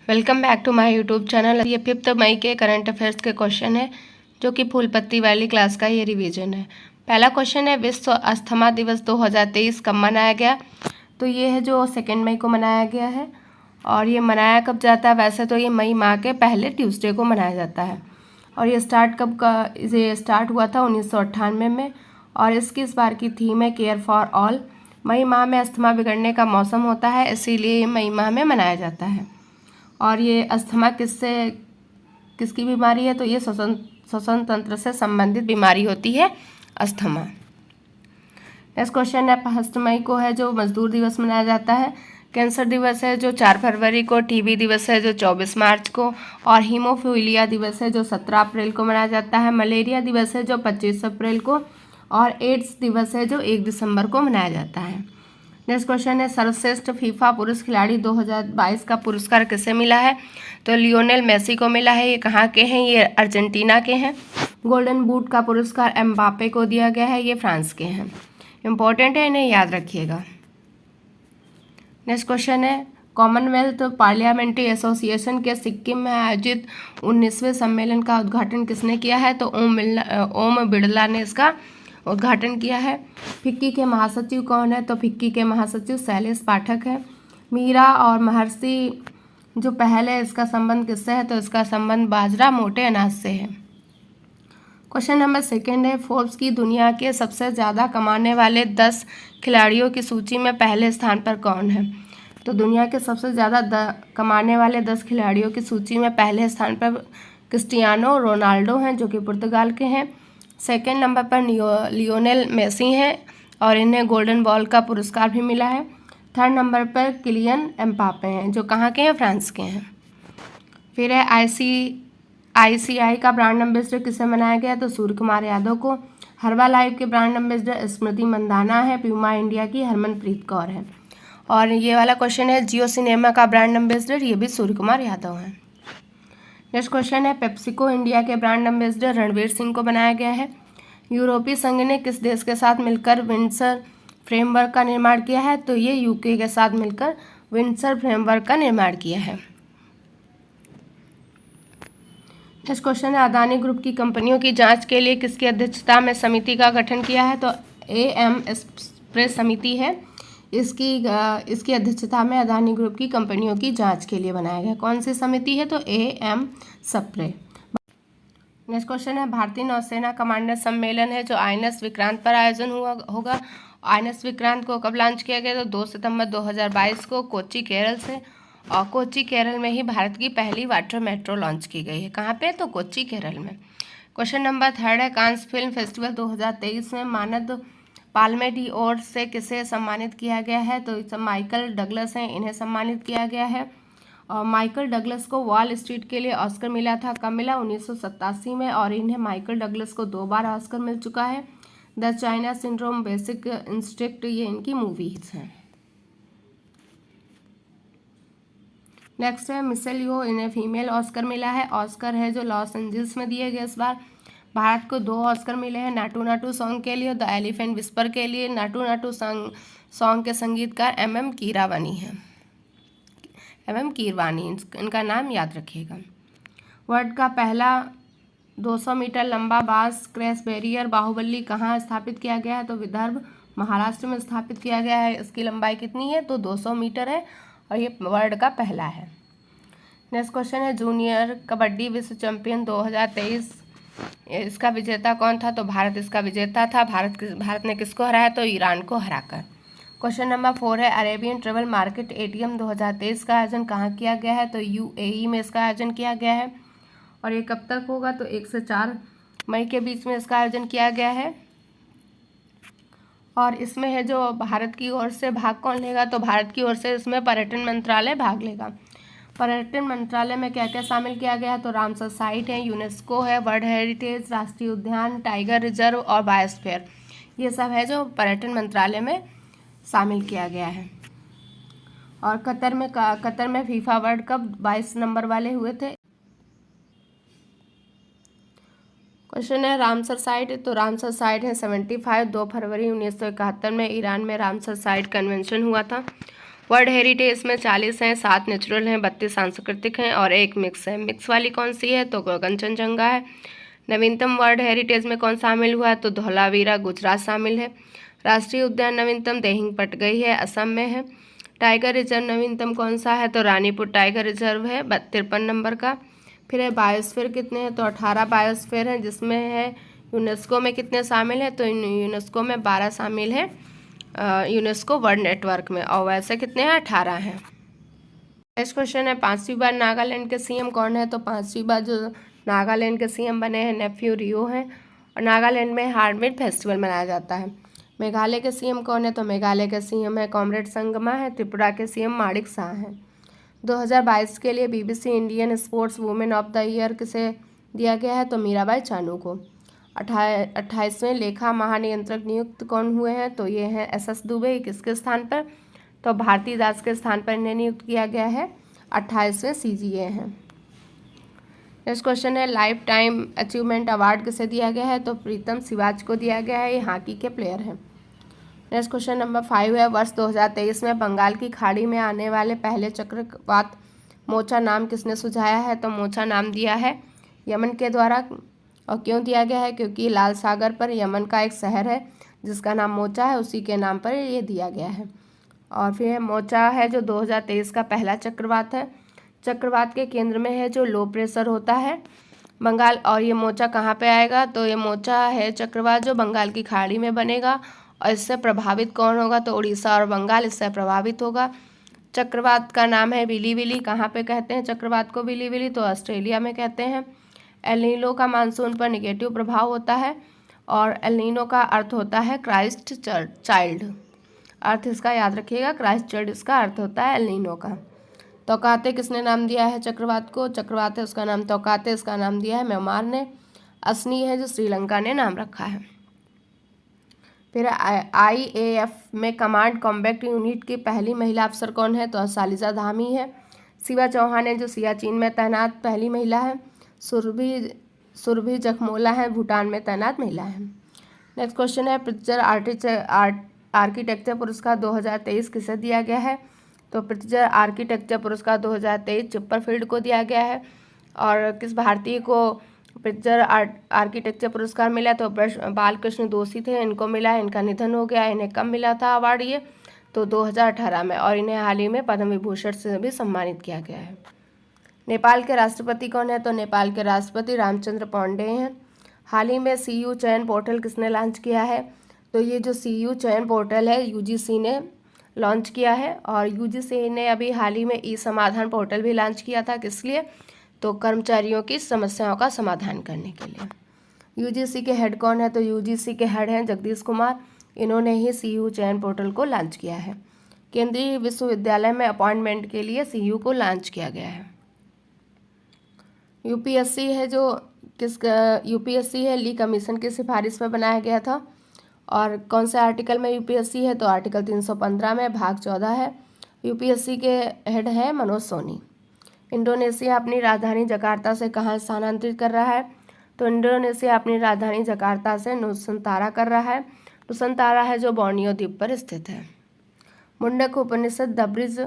Welcome back to my YouTube channel. ये 5 मई के current affairs के क्वेश्चन है जो कि फूल पत्ती वाली क्लास का ये रिवीजन है। पहला क्वेश्चन है, विश्व अस्थमा दिवस 2023 कब मनाया गया? तो ये है जो 2 मई को मनाया गया है। और ये मनाया कब जाता है? वैसे तो ये मई माह के पहले ट्यूसडे को मनाया जाता है। और ये स्टार्ट हुआ था 1998 में। और इसकी इस बार की थीम है केयर फॉर ऑल। मई माह में अस्थमा बिगड़ने का मौसम होता है, इसीलिए ये मई माह में मनाया जाता है। और ये अस्थमा किसकी बीमारी है? तो ये श्वसन तंत्र से संबंधित बीमारी होती है अस्थमा। नेक्स्ट क्वेश्चन है, 1 मई को है जो मजदूर दिवस मनाया जाता है। कैंसर दिवस है जो 4 फरवरी को, टीबी दिवस है जो 24 मार्च को, और हीमोफीलिया दिवस है जो 17 अप्रैल को मनाया जाता है। मलेरिया दिवस है जो 25 अप्रैल को, और एड्स दिवस है जो 1 दिसंबर को मनाया जाता है। नेक्स्ट क्वेश्चन है, सर्वश्रेष्ठ फीफा पुरुष खिलाड़ी 2022 का पुरस्कार किसे मिला है? तो लियोनेल मेसी को मिला है। ये कहाँ के हैं? ये अर्जेंटीना के हैं। गोल्डन बूट का पुरस्कार एम्बापे को दिया गया है। ये फ्रांस के हैं। इम्पोर्टेंट है, इन्हें याद रखिएगा। नेक्स्ट क्वेश्चन है, कॉमनवेल्थ पार्लियामेंट्री एसोसिएशन के सिक्किम में आयोजित 19वें सम्मेलन का उद्घाटन किसने किया है? तो ओम बिड़ला ने इसका उद्घाटन किया है। फिक्की के महासचिव कौन है? तो फिक्की के महासचिव शैलेश पाठक है। मीरा और महर्षि जो पहल है, इसका संबंध किससे है? तो इसका संबंध बाजरा मोटे अनाज से है। क्वेश्चन नंबर 2 है, फोर्ब्स की दुनिया के सबसे ज़्यादा कमाने वाले 10 खिलाड़ियों की सूची में पहले स्थान पर कौन है? तो दुनिया के सबसे ज़्यादा कमाने वाले 10 खिलाड़ियों की सूची में पहले स्थान पर क्रिस्टियानो रोनाल्डो हैं जो कि पुर्तगाल के हैं। 2nd नंबर पर लियोनेल मेसी हैं और इन्हें गोल्डन बॉल का पुरस्कार भी मिला है। 3rd नंबर पर किलियन एम्बापे हैं जो कहाँ के हैं? फ्रांस के हैं। फिर है ICI का ब्रांड एम्बेसडर किसे बनाया गया? तो सूर्य कुमार यादव को। हर्बालाइफ के ब्रांड एम्बेसडर स्मृति मंदाना है। प्यूमा इंडिया की हरमनप्रीत कौर है। और ये वाला क्वेश्चन है, जियो सिनेमा का ब्रांड एम्बेसडर ये भी सूर्य कुमार यादव है। नेक्स्ट क्वेश्चन है, पेप्सिको इंडिया के ब्रांड एम्बेसडर रणवीर सिंह को बनाया गया है। यूरोपीय संघ ने किस देश के साथ मिलकर विंडसर फ्रेमवर्क का निर्माण किया है? तो ये यूके के साथ मिलकर विंडसर फ्रेमवर्क का निर्माण किया है। नेक्स्ट क्वेश्चन है, अदानी ग्रुप की कंपनियों की जांच के लिए किसकी अध्यक्षता में समिति का गठन किया है? तो AM एक्सप्रेस समिति है। इसकी अध्यक्षता में अदानी ग्रुप की कंपनियों की जांच के लिए बनाया गया। कौन सी समिति है? तो AM एक्सप्रेस। नेक्स्ट क्वेश्चन है, भारतीय नौसेना कमांडर सम्मेलन है जो INS विक्रांत पर आयोजन होगा। INS विक्रांत को कब लॉन्च किया गया? तो 2 सितंबर 2022 को कोच्चि केरल से। और कोच्चि केरल में ही भारत की पहली वाटर मेट्रो लॉन्च की गई है। कहाँ पे? तो कोच्चि केरल में। क्वेश्चन नंबर 3 है, कांस फिल्म फेस्टिवल 2023 में मानद पाल्मे डी ओर से किसे सम्मानित किया गया है? तो माइकल डगलस हैं, इन्हें सम्मानित किया गया है। और माइकल डगलस को वॉल स्ट्रीट के लिए ऑस्कर मिला था। कब मिला? 1987 में। और इन्हें माइकल डगलस को 2 बार ऑस्कर मिल चुका है। The China syndrome, basic instinct ये इनकी मूवीज हैं। नेक्स्ट है, मिशेल यो, इन्हें फीमेल ऑस्कर मिला है। ऑस्कर है जो लॉस एंजल्स में दिए गए इस बार। भारत को 2 ऑस्कर मिले हैं, नाटू नाटू सॉन्ग के लिए, द एलिफेंट विस्पर के लिए। नाटू नाटू सॉन्ग के संगीतकार MM कीरावानी हैं। MM कीरवानी, इनका नाम याद रखिएगा। वर्ल्ड का पहला 200 मीटर लंबा बास क्रैश बैरियर बाहुबली कहाँ स्थापित किया गया है? तो विदर्भ, महाराष्ट्र में स्थापित किया गया है। इसकी लंबाई कितनी है? तो 200 मीटर है और ये वर्ल्ड का पहला है। नेक्स्ट क्वेश्चन है, जूनियर कबड्डी विश्व चैंपियन 2023 इसका विजेता कौन था? तो भारत इसका विजेता था। भारत ने किसको हराया? तो ईरान को हराकर। क्वेश्चन नंबर 4 है, अरेबियन ट्रेवल मार्केट ATM 2023 का आयोजन कहाँ किया गया है? तो UAE में इसका आयोजन किया गया है। और ये कब तक होगा? तो 1 से 4 मई के बीच में इसका आयोजन किया गया है। और इसमें है जो भारत की ओर से भाग कौन लेगा? तो भारत की ओर से इसमें पर्यटन मंत्रालय भाग लेगा। पर्यटन मंत्रालय में क्या क्या शामिल किया गया है? तो रामसर साइट है, यूनेस्को है, वर्ल्ड हेरिटेज, राष्ट्रीय उद्यान, टाइगर रिजर्व और बायोस्फीयर, ये सब है जो पर्यटन मंत्रालय में शामिल किया गया है। और कतर में फीफा वर्ल्ड कप 22 नंबर वाले हुए थे। क्वेश्चन है, रामसर साइट, तो रामसर साइट है 75 2 फरवरी 1971 में ईरान में रामसर साइट कन्वेंशन हुआ था। वर्ल्ड हेरिटेज में 40 हैं, 7 नेचुरल हैं, 32 सांस्कृतिक हैं और 1 मिक्स है। मिक्स वाली कौन सी है? तो कंचनजंगा है। नवीनतम वर्ल्ड हेरिटेज में कौन शामिल हुआ है? तो धौलावीरा गुजरात शामिल है। राष्ट्रीय उद्यान नवीनतम देहिंग पटगई है, असम में है। टाइगर रिजर्व नवीनतम कौन सा है? तो रानीपुर टाइगर रिजर्व है 53 नंबर का। फिर है बायोस्फीयर कितने हैं? तो 18 बायोस्फीयर हैं, जिसमें है यूनेस्को में कितने शामिल हैं? तो यूनेस्को में 12 शामिल है यूनेस्को वर्ल्ड नेटवर्क में, और वैसे कितने हैं? 18 हैं। नेक्स्ट क्वेश्चन है 5वीं बार नागालैंड के सीएम कौन है? तो 5वीं बार जो नागालैंड के सीएम बने हैं नेफ्यू रियो हैं, और नागालैंड में हार्नबिल फेस्टिवल मनाया जाता है। मेघालय के सीएम कौन है? तो मेघालय के सीएम है कॉमरेड संगमा है। त्रिपुरा के सीएम माणिक शाह हैं। 2022 के लिए BBC Indian sports women of the year किसे दिया गया है? तो मीराबाई चानू को। 28वें लेखा महानियंत्रक नियुक्त कौन हुए हैं? तो ये हैं SS दुबे। किसके स्थान पर? तो भारती दास के स्थान पर इन्हें नियुक्त किया गया है। 28वें CGA हैं। नेक्स्ट क्वेश्चन है लाइफ टाइम अचीवमेंट अवार्ड किसे दिया गया है? तो प्रीतम सिवाच को दिया गया है, ये हॉकी के प्लेयर हैं। नेक्स्ट क्वेश्चन नंबर 5 है वर्ष 2023 में बंगाल की खाड़ी में आने वाले पहले चक्रवात मोचा नाम किसने सुझाया है? तो मोचा नाम दिया है यमन के द्वारा। और क्यों दिया गया है? क्योंकि लाल सागर पर यमन का एक शहर है जिसका नाम मोचा है, उसी के नाम पर ये दिया गया है। और फिर मोचा है जो 2023 का पहला चक्रवात है। चक्रवात के केंद्र में है जो लो प्रेशर होता है बंगाल। और ये मोचा कहाँ पे आएगा? तो ये मोचा है चक्रवात जो बंगाल की खाड़ी में बनेगा, और इससे प्रभावित कौन होगा? तो उड़ीसा और बंगाल इससे प्रभावित होगा। चक्रवात का नाम है विली विली। कहाँ पे कहते हैं चक्रवात को विली विली? तो ऑस्ट्रेलिया में कहते हैं। एल नीनो का मानसून पर निगेटिव प्रभाव होता है, और एल नीनो का अर्थ होता है क्राइस्ट चाइल्ड। अर्थ इसका याद रखिएगा, क्राइस्ट चाइल्ड इसका अर्थ होता है एल नीनो का। तौकाते किसने नाम दिया है चक्रवात को? चक्रवात है उसका नाम तौकाते, इसका नाम दिया है म्यांमार ने। असनी है जो श्रीलंका ने नाम रखा है। फिर IAF में कमांड कॉम्बैक्ट यूनिट की पहली महिला अफसर कौन है? तो शालिजा धामी है। शिवा चौहान है जो सियाचिन में तैनात पहली महिला है। सुरभि जखमोला है भूटान में तैनात महिला है। नेक्स्ट क्वेश्चन है प्रित्जर आर्किटेक्चर पुरस्कार 2023 किसे दिया गया है? तो प्रित्जर आर्किटेक्चर पुरस्कार 2023 चिप्परफील्ड को दिया गया है। और किस भारतीय को प्रित्जर आर्किटेक्चर पुरस्कार मिला? तो बालकृष्ण दोषी थे, इनको मिला। इनका निधन हो गया। इन्हें कब मिला था अवार्ड ये? तो 2018 में, और इन्हें हाल ही में पद्म विभूषण से भी सम्मानित किया गया है। नेपाल के राष्ट्रपति कौन है? तो नेपाल के राष्ट्रपति रामचंद्र पौंडे हैं। हाल ही में CU चयन पोर्टल किसने लॉन्च किया है? तो ये जो CU चयन पोर्टल है UGC ने लॉन्च किया है। और UGC ने अभी हाल ही में समाधान पोर्टल भी लॉन्च किया था। किस लिए? तो कर्मचारियों की समस्याओं का समाधान करने के लिए। UGC के हेड कौन है? तो UGC के हेड हैं जगदीश कुमार। इन्होंने ही CU चयन पोर्टल को लॉन्च किया है। केंद्रीय विश्वविद्यालय में अपॉइंटमेंट के लिए CU को लॉन्च किया गया है। UPSC है जो UPSC है ली कमीशन की सिफारिश पर बनाया गया था। और कौन से आर्टिकल में UPSC है? तो आर्टिकल 315 में भाग 14 है। UPSC के हेड हैं मनोज सोनी। इंडोनेशिया अपनी राजधानी जकार्ता से कहाँ स्थानांतरित कर रहा है? तो इंडोनेशिया अपनी राजधानी जकार्ता से नुसंतारा कर रहा है। नुसंतारा है जो बोर्नियो द्वीप पर स्थित है। मुंडक उपनिषद द ब्रिज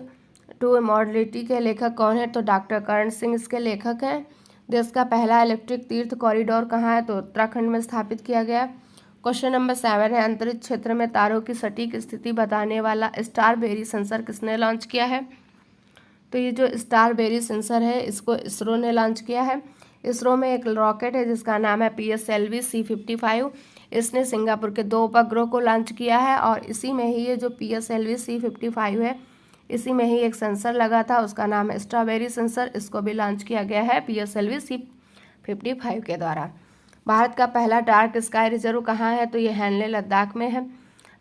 टू इमॉर्टलिटी के लेखक कौन है? तो डॉक्टर कर्ण सिंह इसके लेखक हैं। देश का पहला इलेक्ट्रिक तीर्थ कॉरिडोर कहाँ है? तो उत्तराखंड में स्थापित किया गया। क्वेश्चन नंबर 7 है अंतरिक्ष क्षेत्र में तारों की सटीक स्थिति बताने वाला स्टारबेरी सेंसर किसने लॉन्च किया है? तो ये जो स्टारबेरी सेंसर है इसको इसरो ने लॉन्च किया है। इसरो में एक रॉकेट है जिसका नाम है PSLV C55। इसने सिंगापुर के 2 उपग्रह को लॉन्च किया है, और इसी में ही ये जो PSLV C55 है इसी में ही एक सेंसर लगा था, उसका नाम है स्ट्रॉबेरी सेंसर। इसको भी लॉन्च किया गया है PSLV C55 के द्वारा। भारत का पहला डार्क स्काई रिजर्व कहाँ है? तो ये हैनले लद्दाख में है।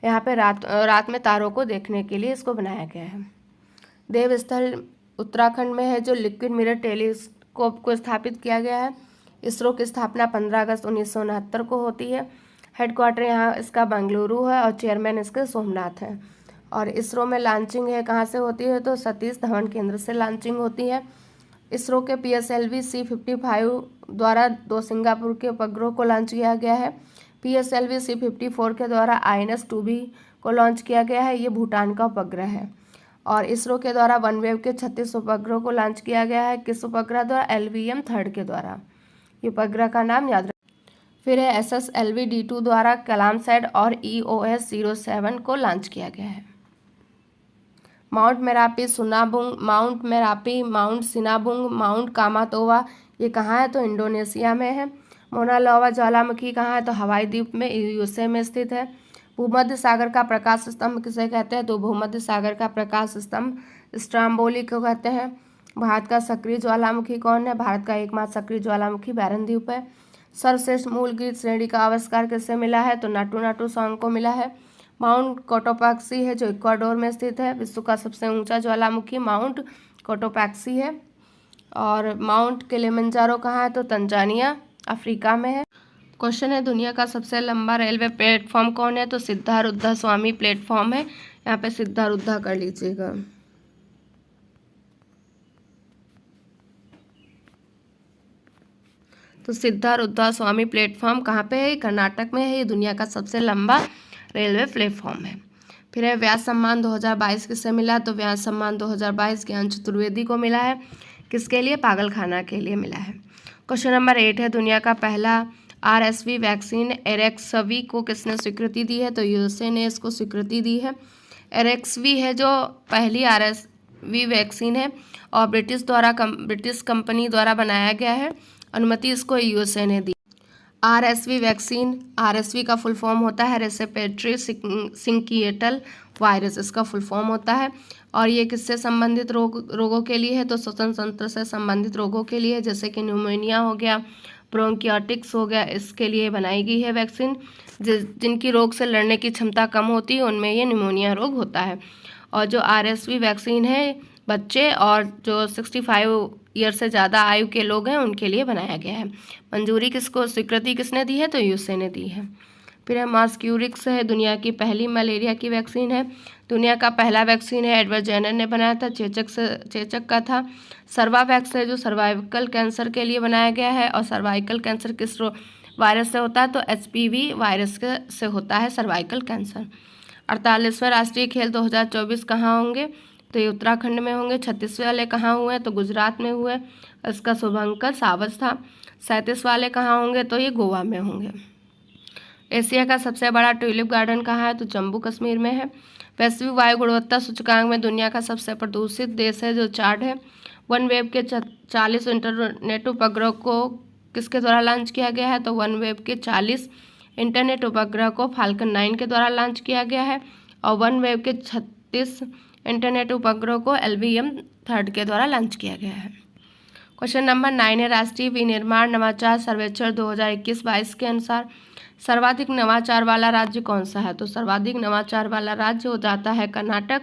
यहाँ पे रात में तारों को देखने के लिए इसको बनाया गया है। देवस्थल उत्तराखंड में है जो लिक्विड मिरर टेलीस्कोप को स्थापित किया गया है। इसरो की स्थापना 15 अगस्त 1969 को होती है। हेडक्वार्टर यहाँ इसका बेंगलुरु है, और चेयरमैन इसके सोमनाथ हैं। और इसरो में लॉन्चिंग है कहाँ से होती है? तो सतीश धवन केंद्र से लॉन्चिंग होती है। इसरो के PSLV C55 द्वारा 2 सिंगापुर के उपग्रह को लॉन्च किया गया है। PSLV C54 के द्वारा INS-2B को लॉन्च किया गया है। ये भूटान का उपग्रह है। और इसरो के द्वारा वनवेव के 36 उपग्रहों को लॉन्च किया गया है। किस उपग्रह द्वारा? LVM 3 के द्वारा। ये उपग्रह का नाम याद रखें। फिर है SSLV D2 द्वारा कलामसैट और EOS 07 को लॉन्च किया गया है। Mount Merapi Sinabung, Mount Merapi, Mount Sinabung, Mount कामातोवा, ये कहाँ है? तो इंडोनेशिया में है। मोना लोवा ज्वालामुखी कहाँ है? तो हवाई द्वीप में USA में स्थित है। भूमध्य सागर का प्रकाश स्तंभ किसे कहते हैं? तो भूमध्य सागर का प्रकाश स्तंभ स्ट्राम्बोली को कहते हैं। भारत का सक्रिय ज्वालामुखी कौन है? भारत का एकमात्र सक्रिय ज्वालामुखी बैरन द्वीप है। सर्वश्रेष्ठ मूल गीत श्रेणी का आविष्कार किससे मिला है? तो नाटू नाटू सॉन्ग को मिला है। माउंट कोटोपाक्सी है जो इक्वाडोर में स्थित है। विश्व का सबसे ऊंचा ज्वालामुखी माउंट कोटोपाक्सी है। और माउंट किलिमंजारो कहाँ है? तो तंजानिया अफ्रीका में है। क्वेश्चन है दुनिया का सबसे लंबा रेलवे प्लेटफॉर्म कौन है? तो सिद्धारूढ़ा स्वामी प्लेटफॉर्म है। यहाँ पे सिद्धारूढ़ा कर लीजिएगा। तो सिद्धारूढ़ा स्वामी प्लेटफॉर्म कहाँ पे है? कर्नाटक में है। ये दुनिया का सबसे लंबा रेलवे प्लेटफॉर्म है। फिर है व्यास सम्मान 2022 किससे मिला? तो व्यास सम्मान 2022 ज्ञान चतुर्वेदी को मिला है। किसके लिए? पागलखाना के लिए मिला है। क्वेश्चन नंबर 8 है दुनिया का पहला RSV वैक्सीन एरेक्सवी को किसने स्वीकृति दी है? तो USA ने इसको स्वीकृति दी है। एरेक्सवी है जो पहली RSV वैक्सीन है और ब्रिटिश कंपनी द्वारा बनाया गया है। अनुमति इसको USA ने दी। RSV वैक्सीन, RSV का फुल फॉर्म होता है रेस्पिरेटरी सिंकिएटल वायरस, इसका फुल फॉर्म होता है। और ये किससे संबंधित रोगों के लिए है? तो श्वसन तंत्र से संबंधित रोगों के लिए, जैसे कि न्यूमोनिया हो गया, ब्रोंकियाटिक्स हो गया, इसके लिए बनाई गई है वैक्सीन। जिनकी रोग से लड़ने की क्षमता कम होती है उनमें ये निमोनिया रोग होता है। और जो RSV वैक्सीन है बच्चे और जो 65 ईयर से ज़्यादा आयु के लोग हैं उनके लिए बनाया गया है। मंजूरी किसको, स्वीकृति किसने दी है? तो USA ने दी है। फिर है मास्क्यूरिक्स है दुनिया की पहली मलेरिया की वैक्सीन है। दुनिया का पहला वैक्सीन है एडवर्ड जेनर ने बनाया था, चेचक का था। सर्वावैक्स है जो सर्वाइकल कैंसर के लिए बनाया गया है। और सर्वाइकल कैंसर किस वायरस से होता है? तो HPV वायरस से होता है सर्वाइकल कैंसर। 48वें राष्ट्रीय खेल 2024 कहाँ होंगे? तो ये उत्तराखंड में होंगे। 36वें वाले कहाँ हुए? तो गुजरात में हुए, इसका शुभंकर सावज था। 37 वाले कहाँ होंगे? तो ये गोवा में होंगे। एशिया का सबसे बड़ा ट्यूलिप गार्डन कहाँ है? तो जम्मू कश्मीर में है। वैश्विक वायु गुणवत्ता सूचकांक में दुनिया का सबसे प्रदूषित देश है जो चार्ट है। वन वेब के 40 इंटरनेट उपग्रह को किसके द्वारा लॉन्च किया गया है? तो वन वेब के 40 इंटरनेट उपग्रह को फाल्कन 9 के द्वारा लॉन्च किया गया है। और वन वेब के 36 इंटरनेट उपग्रह को LVM 3 के द्वारा लॉन्च किया गया है। क्वेश्चन नंबर 9 है राष्ट्रीय विनिर्माण नवाचार सर्वेक्षण 2021-22 के अनुसार सर्वाधिक नवाचार वाला राज्य कौन सा है? तो सर्वाधिक नवाचार वाला राज्य हो जाता है कर्नाटक।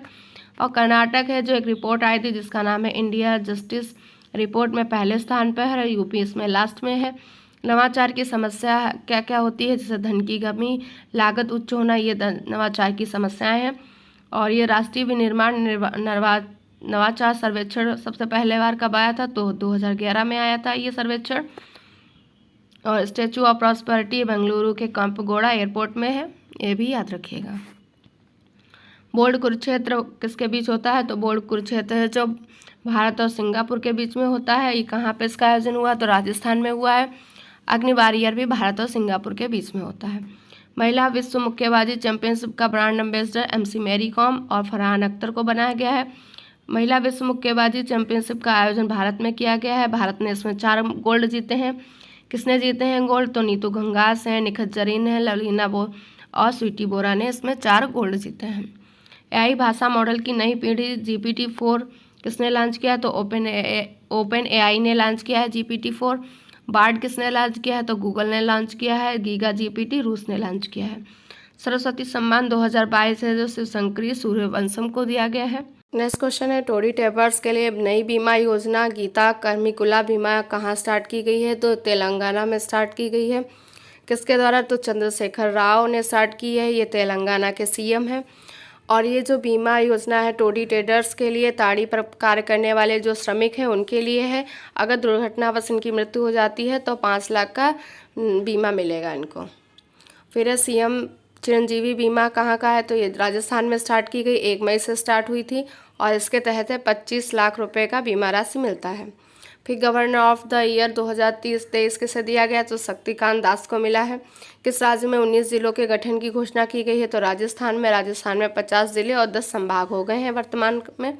और कर्नाटक है जो एक रिपोर्ट आई थी जिसका नाम है इंडिया जस्टिस रिपोर्ट में पहले स्थान पर है, यूपी इसमें लास्ट में है। नवाचार की समस्या क्या क्या होती है? जैसे धन की कमी, लागत उच्च होना, ये नवाचार की समस्याएं हैं। और ये राष्ट्रीय विनिर्माण नवाचार सर्वेक्षण सबसे पहले बार कब आया था? तो 2011 में आया था ये सर्वेक्षण। और स्टैचू ऑफ प्रॉस्पेरिटी बेंगलुरु के कांपगोड़ा एयरपोर्ट में है, ये भी याद रखिएगा। बोर्ड कुरुक्षेत्र किसके बीच होता है? तो बोर्ड कुरुक्षेत्र है जो भारत और सिंगापुर के बीच में होता है। ये कहाँ पे इसका आयोजन हुआ? तो राजस्थान में हुआ है। अग्नि वॉरियर भी भारत और सिंगापुर के बीच में होता है। महिला विश्व मुक्केबाजी चैंपियनशिप का brand ambassador MC Mary Kom और फरहान अख्तर को बनाया गया है। महिला विश्व मुक्केबाजी चैंपियनशिप का आयोजन भारत में किया गया है। भारत ने इसमें 4 गोल्ड जीते हैं। किसने जीते हैं गोल्ड? तो नीतू घंगास है, निखत जरीन है, लवलीना और स्वीटी बोरा ने इसमें 4 गोल्ड जीते हैं। AI भाषा मॉडल की नई पीढ़ी GPT-4 किसने लॉन्च किया? तो ओपन AI ने लॉन्च किया है GPT-4। बार्ड किसने लॉन्च किया है? तो गूगल ने लॉन्च किया है। गीगा GPT रूस ने लॉन्च किया है। सरस्वती सम्मान 2022 है जो शिवशंकरी सूर्यवंशम को दिया गया है। नेक्स्ट क्वेश्चन है टोडी टेपर्स के लिए नई बीमा योजना गीता कर्मिकुला बीमा कहाँ स्टार्ट की गई है? तो तेलंगाना में स्टार्ट की गई है। किसके द्वारा? तो चंद्रशेखर राव ने स्टार्ट की है, ये तेलंगाना के CM हैं। और ये जो बीमा योजना है टोडी ट्रेडर्स के लिए, ताड़ी पर कार्य करने वाले जो श्रमिक हैं उनके लिए है। अगर दुर्घटनावश इनकी मृत्यु हो जाती है तो 5 लाख का बीमा मिलेगा इनको। फिर है CM चिरंजीवी बीमा कहाँ का है? तो ये राजस्थान में स्टार्ट की गई, 1 मई से स्टार्ट हुई थी और इसके तहत 25 लाख रुपए का बीमा राशि मिलता है। फिर गवर्नर ऑफ द ईयर 2023 किसे दिया गया, तो शक्तिकांत दास को मिला है। किस राज्य में 19 जिलों के गठन की घोषणा की गई है, तो राजस्थान में 50 जिले और 10 संभाग हो गए हैं वर्तमान में।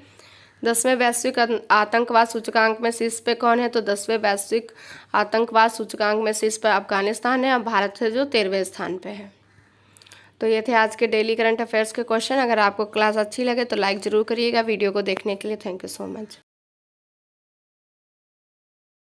10वें वैश्विक आतंकवाद सूचकांक में शीर्ष पे कौन है, तो 10वें वैश्विक आतंकवाद सूचकांक में शीर्ष पे अफगानिस्तान है और भारत है जो 13वें स्थान पे है। तो ये थे आज के डेली करंट अफेयर्स के क्वेश्चन। अगर आपको क्लास अच्छी लगे तो लाइक ज़रूर करिएगा। वीडियो को देखने के लिए थैंक यू सो मच।